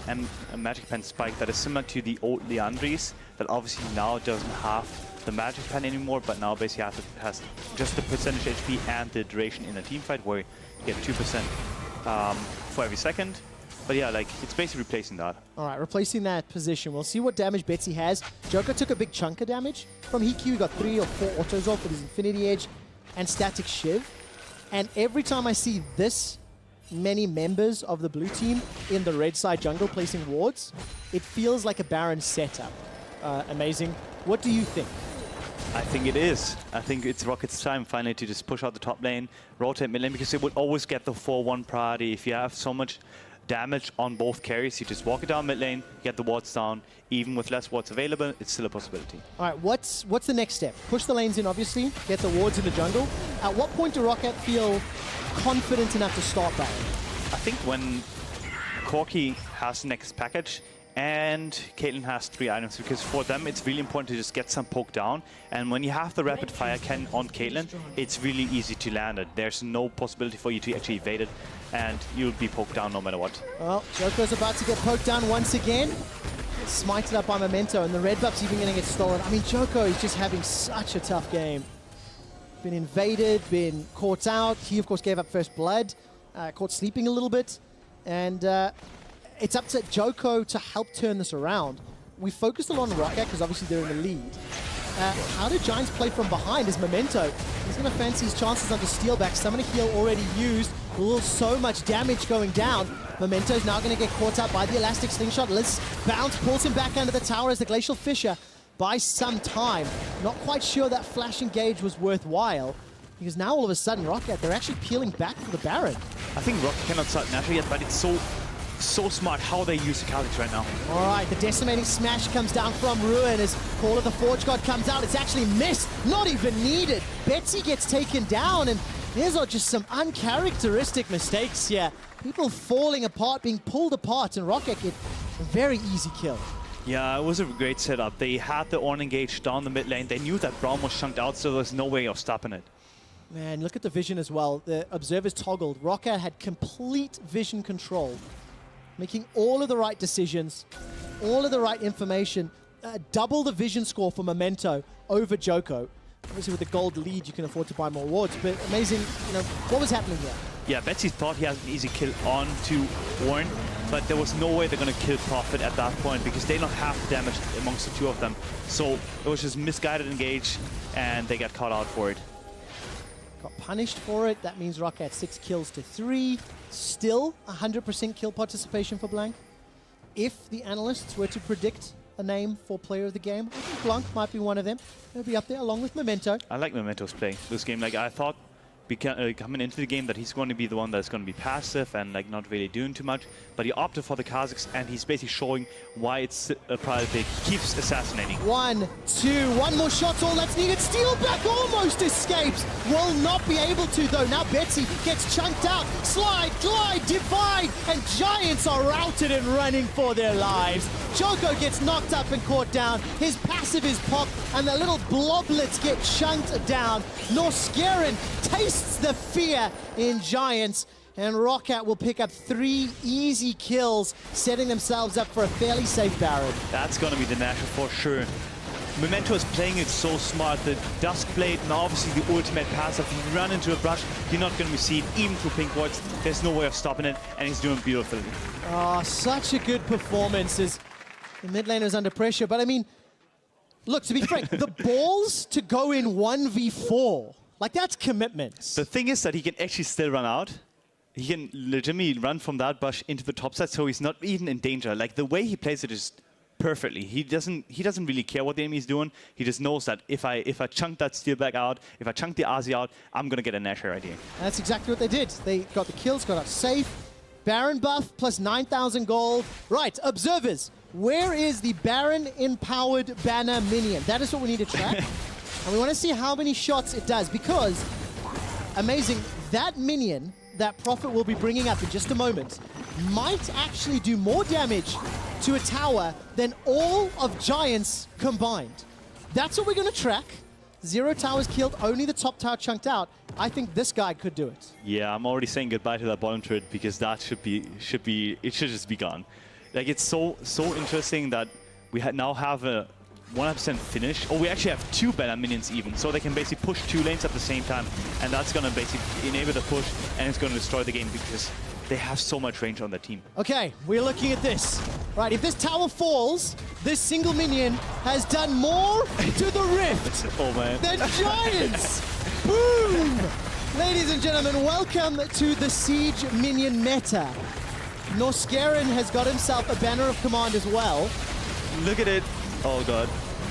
Magic Pen spike that is similar to the old Leandris, that obviously now doesn't have the Magic Pen anymore, but now basically has just the percentage HP and the duration in a team fight, where you get 2% for every second. But yeah, like, it's basically replacing that. All right, replacing that position. We'll see what damage Betsy has. Djoko took a big chunk of damage from Heaq. He got 3 or 4 autos off with his Infinity Edge and Static Shiv. And every time I see this many members of the blue team in the red side jungle placing wards, it feels like a Baron setup. Amazing. What do you think? I think it is. I think it's ROCCAT's time finally to just push out the top lane, rotate mid lane, because they would always get the 4-1 priority. If you have so much damage on both carries, you just walk it down mid lane, get the wards down. Even with less wards available, it's still a possibility. All right, what's the next step? Push the lanes in, obviously, get the wards in the jungle. At what point do ROCCAT feel confident enough to start Baron? I think when Corki has the next package, and Caitlyn has 3 items, because for them it's really important to just get some poke down. And when you have the rapid fire cannon on Caitlyn, it's really easy to land it. There's no possibility for you to actually evade it, and you'll be poked down no matter what. Well, Djoko's about to get poked down once again. Smited up by Memento, and the red buff's even going to get stolen. I mean, Djoko is just having such a tough game. Been invaded, been caught out. He, of course, gave up first blood, caught sleeping a little bit, and it's up to Djoko to help turn this around. We focused a lot on ROCCAT because obviously they're in the lead. How do Giants play from behind is Memento. He's going to fancy his chances onto Steeelback. Summoner heal already used. So much damage going down. Memento's now going to get caught up by the Elastic Slingshot. Let's bounce, pulls him back under the tower as the Glacial Fissure buys some time. Not quite sure that flash engage was worthwhile, because now all of a sudden ROCCAT, they're actually peeling back for the Baron. I think ROCCAT cannot start naturally yet, but it's so smart how they use the Kha'Zix right now. All right, the Decimating Smash comes down from Ruin as Call of the Forge God comes out. It's actually missed, not even needed. Betsy gets taken down, and these are just some uncharacteristic mistakes here. People falling apart, being pulled apart, and ROCCAT get a very easy kill. Yeah, it was a great setup. They had the Ornn engaged down the mid lane. They knew that Braum was chunked out, so there's no way of stopping it. Man, look at the vision as well. The observers toggled. ROCCAT had complete vision control, making all of the right decisions, all of the right information. Double the vision score for Memento over Djoko. Obviously, with the gold lead, you can afford to buy more wards, but amazing, what was happening here? Yeah, Betsy thought he had an easy kill on to Ornn, but there was no way they're going to kill Prophet at that point, because they don't have the damage amongst the two of them. So it was just misguided engage, and they got caught out for it. Got punished for it. That means ROCCAT 6 kills to 3. Still 100% kill participation for Blanc. If the analysts were to predict a name for player of the game, I think Blanc might be one of them. He'll be up there along with Memento. I like Memento's play this game. Like, I thought coming into the game that he's going to be the one that's going to be passive and like not really doing too much, but he opted for the Kha'Zix, and he's basically showing why it's a private pick. He keeps assassinating. 1, 2, one more shot's all that's needed. Steeelback almost escapes. Will not be able to though. Now Betsy gets chunked out. Slide, glide, divide, and Giants are routed and running for their lives. Djoko gets knocked up and caught down. His passive is popped, and the little bloblets get chunked down. Norskeren tastes the fear in Giants, and ROCCAT will pick up 3 easy kills, setting themselves up for a fairly safe Baron. That's going to be the Nashor for sure. Memento is playing it so smart. The Duskblade and obviously the ultimate passive. If you run into a brush, you're not going to receive even through pink voids. There's no way of stopping it, and he's doing beautifully. Oh, such a good performance as the mid laner is under pressure. But I mean, look, to be frank, the balls to go in 1v4, like that's commitment. The thing is that he can actually still run out. He can legitimately run from that bush into the top side, so he's not even in danger. Like, the way he plays it is perfectly. He doesn't really care what the enemy is doing. He just knows that if I chunk that Steeelback out, if I chunk the Azir out, I'm gonna get a Nashor right here. That's exactly what they did. They got the kills, got out safe. Baron buff plus 9,000 gold. Right, observers, where is the Baron empowered banner minion? That is what we need to track. And we want to see how many shots it does, because, amazing, that minion that Prophet will be bringing up in just a moment might actually do more damage to a tower than all of Giants combined. That's what we're going to track. 0 towers killed, only the top tower chunked out. I think this guy could do it. Yeah, I'm already saying goodbye to that bottom turret, because that should just be gone. Like, it's so interesting that we now have a 100% finish. Or we actually have 2 banner minions even, so they can basically push 2 lanes at the same time, and that's gonna basically enable the push, and it's gonna destroy the game because they have so much range on their team. Okay, we're looking at this. Right, if this tower falls, this single minion has done more to the rift than Giants. Boom! Ladies and gentlemen, welcome to the Siege minion meta. Norskeren has got himself a banner of command as well. Look at it. Oh god.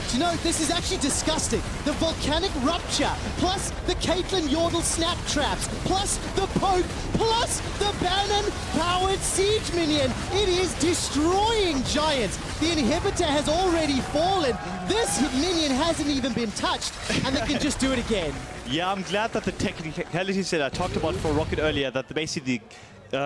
Do you know, this is actually disgusting. The volcanic rupture, plus the Caitlyn Yordle snap traps, plus the poke, plus the Banon-powered siege minion. It is destroying Giants. The inhibitor has already fallen. This minion hasn't even been touched, and they can just do it again. Yeah, I'm glad that the technicalities that I talked about for ROCCAT earlier, that basically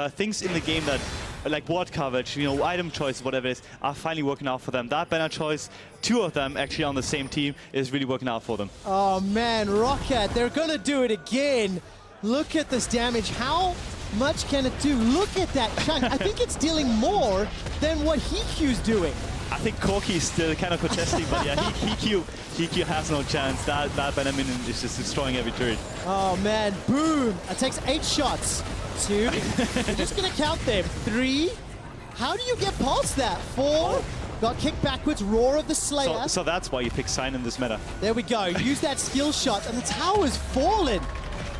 things in the game that, like ward coverage, you know, item choice, whatever it is, are finally working out for them. That banner choice, 2 of them actually on the same team, is really working out for them. Oh man, ROCCAT, they're gonna do it again. Look at this damage. How much can it do? Look at that chunk. I think it's dealing more than what Heaq's doing. I think Corki is still kind of contesting, but yeah, Heaq has no chance. That banner minion is just destroying every turret. Oh man, boom. It takes 8 shots. 2. I'm just gonna count them. 3. How do you get past that? 4. Got kicked backwards. Roar of the Slayer. So that's why you pick Sion in this meta. There we go. Use that skill shot, and the tower's fallen.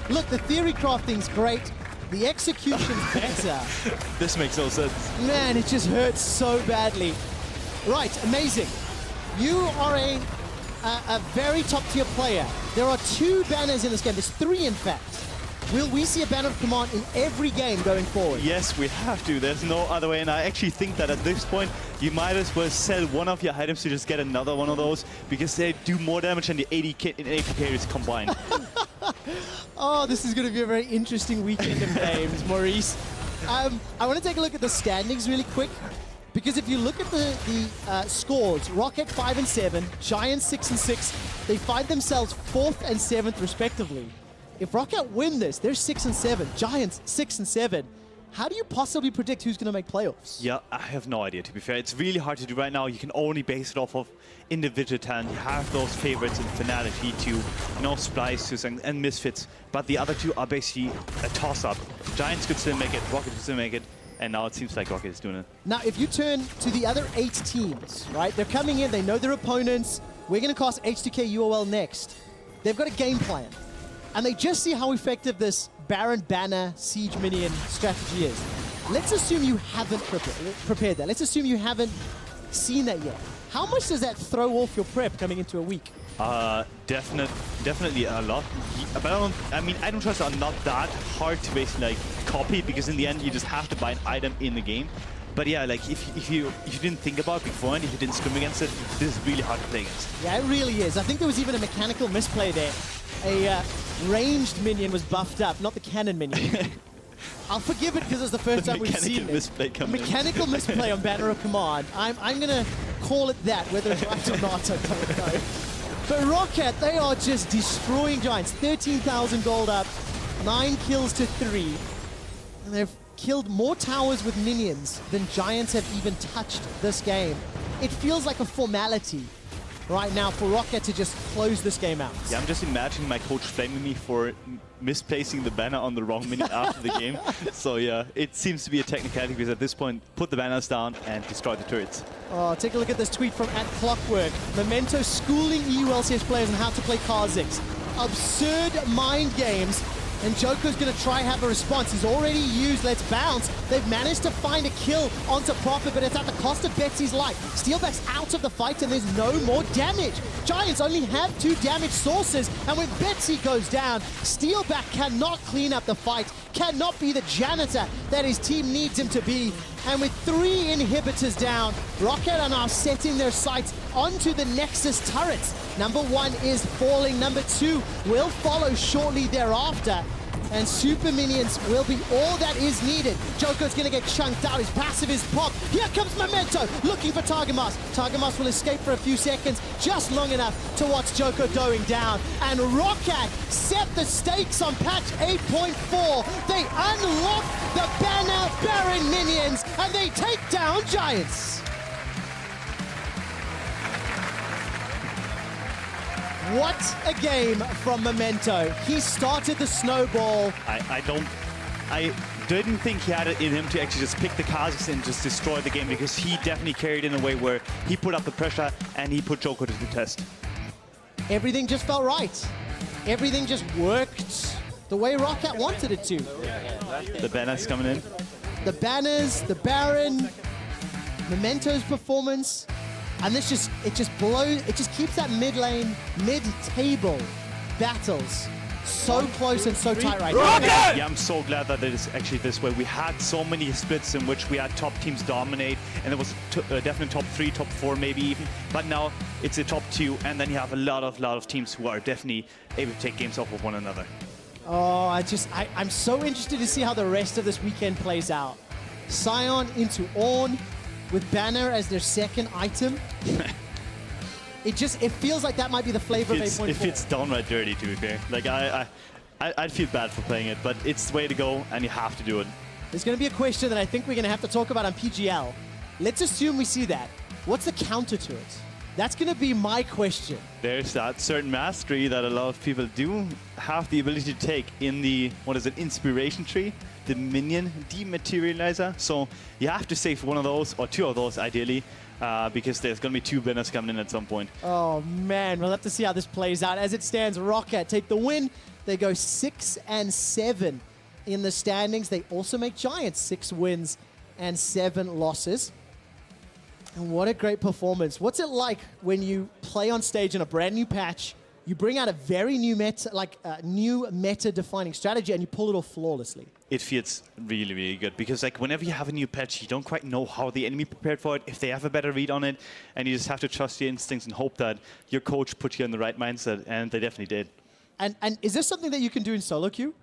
Look, the theory crafting's great. The execution's better. This makes no sense. Man, it just hurts so badly. Right, amazing. You are a very top-tier player. There are 2 banners in this game. There's 3, in fact. Will we see a banner of command in every game going forward? Yes, we have to. There's no other way. And I actually think that at this point, you might as well sell one of your items to just get another one of those, because they do more damage than the AD kit and AP carries combined. Oh, this is going to be a very interesting weekend of games, Maurice. I want to take a look at the standings really quick, because if you look at the scores, ROCCAT 5 and 7, Giants 6 and 6, they find themselves 4th and 7th respectively. If ROCCAT win this, they're 6 and 7, Giants 6 and 7. How do you possibly predict who's going to make playoffs? Yeah, I have no idea, to be fair. It's really hard to do right now. You can only base it off of individual talent. You have those favorites in Fnatic, G2, you know, Splices and Misfits, but the other 2 are basically a toss-up. Giants could still make it, ROCCAT could still make it, and now it seems like ROCCAT is doing it. Now, if you turn to the other 8 teams, right, they're coming in, they know their opponents. We're going to cast H2K UOL next. They've got a game plan. And they just see how effective this Baron Banner Siege Minion strategy is. Let's assume you haven't prepared that. Let's assume you haven't seen that yet. How much does that throw off your prep coming into a week? Definitely a lot. But item choices are not that hard to basically like copy, because in the end you just have to buy an item in the game. But yeah, like if you didn't think about it before and if you didn't scrim against it, this is really hard to play against. Yeah, it really is. I think there was even a mechanical misplay there. A ranged minion was buffed up, not the cannon minion. I'll forgive it because it's the first time we've seen it. Mechanical misplay on Banner of Command. I'm going to call it that, whether it's right or not, I don't know. But ROCCAT, they are just destroying Giants. 13,000 gold up, 9 kills to 3. And they've killed more towers with minions than Giants have even touched this game. It feels like a formality right now for ROCCAT to just close this game out. Yeah, I'm just imagining my coach flaming me for misplacing the banner on the wrong minute after the game. So yeah, it seems to be a technicality, because at this point, put the banners down and destroy the turrets. Oh, take a look at this tweet from @Clockwork. Memento schooling EU LCS players on how to play Kha'Zix. Absurd mind games. And Djoko's going to try have a response. He's already used Let's Bounce. They've managed to find a kill onto Prophet, but it's at the cost of Betsy's life. Steeelback's out of the fight, and there's no more damage. Giants only have 2 damage sources, and when Betsy goes down, Steeelback cannot clean up the fight, cannot be the janitor that his team needs him to be. And with 3 inhibitors down, ROCCAT are now setting their sights onto the Nexus turrets. Number 1 is falling. Number 2 will follow shortly thereafter. And super minions will be all that is needed. Djoko's going to get chunked out. His passive is popped. Here comes Memento, looking for Targamas. Targamas will escape for a few seconds, just long enough to watch Djoko going down. And ROCCAT set the stakes on patch 8.4. They unlock the Banner Baron minions, and they take down Giants. What a game from Memento. He started the snowball. I didn't think he had it in him to actually just pick the Kha'Zix and just destroy the game, because he definitely carried in a way where he put up the pressure and he put Djoko to the test. Everything just felt right. Everything just worked the way ROCCAT wanted it to. The banners coming in. The banners, the Baron, Memento's performance. And this just, it just keeps that mid lane, mid-table battles so close and so tight right now. Yeah, I'm so glad that it is actually this way. We had so many splits in which we had top teams dominate, and there was a definite top 3, top 4 maybe even. But now it's a top 2, and then you have a lot of teams who are definitely able to take games off of one another. Oh, I'm so interested to see how the rest of this weekend plays out. Sion into Ornn with Banner as their second item. It feels like that might be the flavor of 8.4. It feels downright dirty, to be fair. Like, I'd feel bad for playing it, but it's the way to go, and you have to do it. There's going to be a question that I think we're going to have to talk about on PGL. Let's assume we see that. What's the counter to it? That's going to be my question. There's that certain mastery that a lot of people do have the ability to take in the, inspiration tree, the minion dematerializer. So you have to save one of those, or 2 of those ideally, because there's going to be 2 winners coming in at some point. Oh man, we'll have to see how this plays out. As it stands, ROCCAT take the win. They go 6-7 in the standings. They also make Giants 6 wins and 7 losses. And what a great performance. What's it like when you play on stage in a brand new patch, you bring out a very new meta-defining strategy, and you pull it off flawlessly? It feels really, really good, because like whenever you have a new patch, you don't quite know how the enemy prepared for it, if they have a better read on it, and you just have to trust your instincts and hope that your coach put you in the right mindset, and they definitely did. And is this something that you can do in solo queue?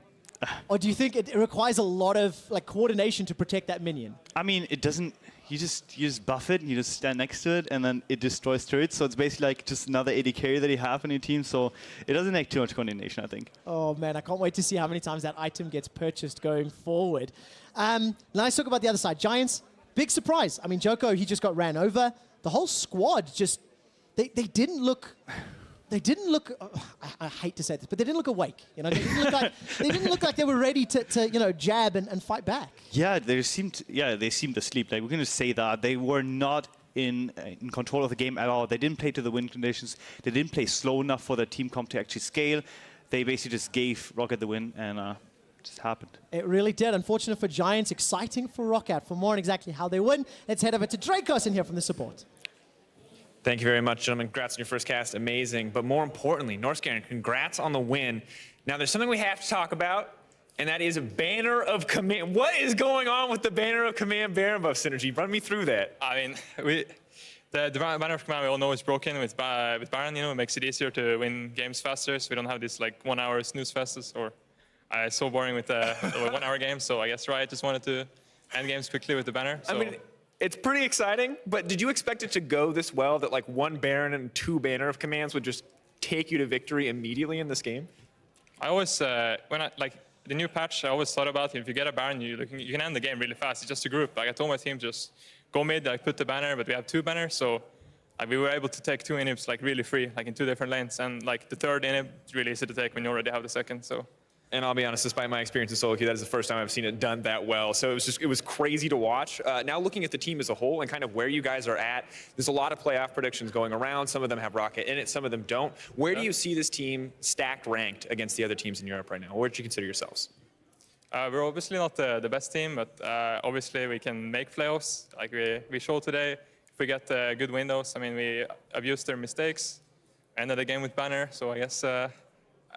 Or do you think it requires a lot of coordination to protect that minion? I mean, it doesn't. You just buff it, and you just stand next to it, and then it destroys turrets. So it's basically like just another AD carry that you have in your team. So it doesn't take too much coordination, I think. Oh man, I can't wait to see how many times that item gets purchased going forward. Now let's talk about the other side. Giants, big surprise. I mean, Djoko, he just got ran over. The whole squad just, they didn't look. They didn't look. I hate to say this, but they didn't look awake. You know, they didn't look like they were ready to jab and fight back. Yeah, they seemed asleep. Like, we're going to say that they were not in control of the game at all. They didn't play to the win conditions. They didn't play slow enough for their team comp to actually scale. They basically just gave ROCCAT the win, and it just happened. It really did. Unfortunate for Giants, exciting for ROCCAT. For more on exactly how they win, let's head over to Drakos in here from the support. Thank you very much, gentlemen. Congrats on your first cast. Amazing. But more importantly, Norskeren, congrats on the win. Now, there's something we have to talk about, and that is a Banner of Command. What is going on with the Banner of Command Baron buff synergy? Run me through that. I mean, the Banner of Command we all know is broken with Baron. You know, it makes it easier to win games faster, so we don't have this like 1 hour snooze fests, or it's so boring with the 1 hour games. So I guess Riot just wanted to end games quickly with the Banner. So. I mean, it's pretty exciting, but did you expect it to go this well, that like 1 Baron and 2 Banner of Commands would just take you to victory immediately in this game? I always, when I, like, the new patch, I always thought about, if you get a Baron, you can end the game really fast. It's just a group. Like, I told my team, just go mid, like, put the Banner, but we have 2 Banners, so we were able to take 2 inhibs, like, really free, like, in 2 different lanes. And, like, the 3rd inhib is really easy to take when you already have the 2nd, so. And I'll be honest, despite my experience in solo queue, that is the first time I've seen it done that well. So it was crazy to watch. Now looking at the team as a whole and kind of where you guys are at, there's a lot of playoff predictions going around. Some of them have ROCCAT in it, some of them don't. Where do you see this team stacked ranked against the other teams in Europe right now? Where do you consider yourselves? We're obviously not the best team, but obviously we can make playoffs. Like we showed today, if we get good windows, I mean, we abused their mistakes, ended the game with Banner, so I guess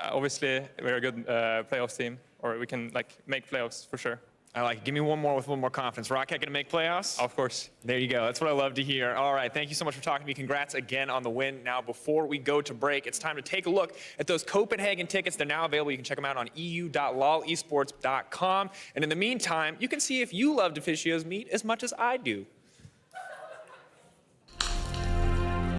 obviously we're a good playoffs team, or we can like make playoffs for sure. I like it. Give me one more with one more confidence. ROCCAT going to make playoffs? Of course. There you go. That's what I love to hear. All right. Thank you so much for talking to me. Congrats again on the win. Now, before we go to break, it's time to take a look at those Copenhagen tickets. They're now available. You can check them out on eu.lolesports.com. And in the meantime, you can see if you love Deficio's meat as much as I do.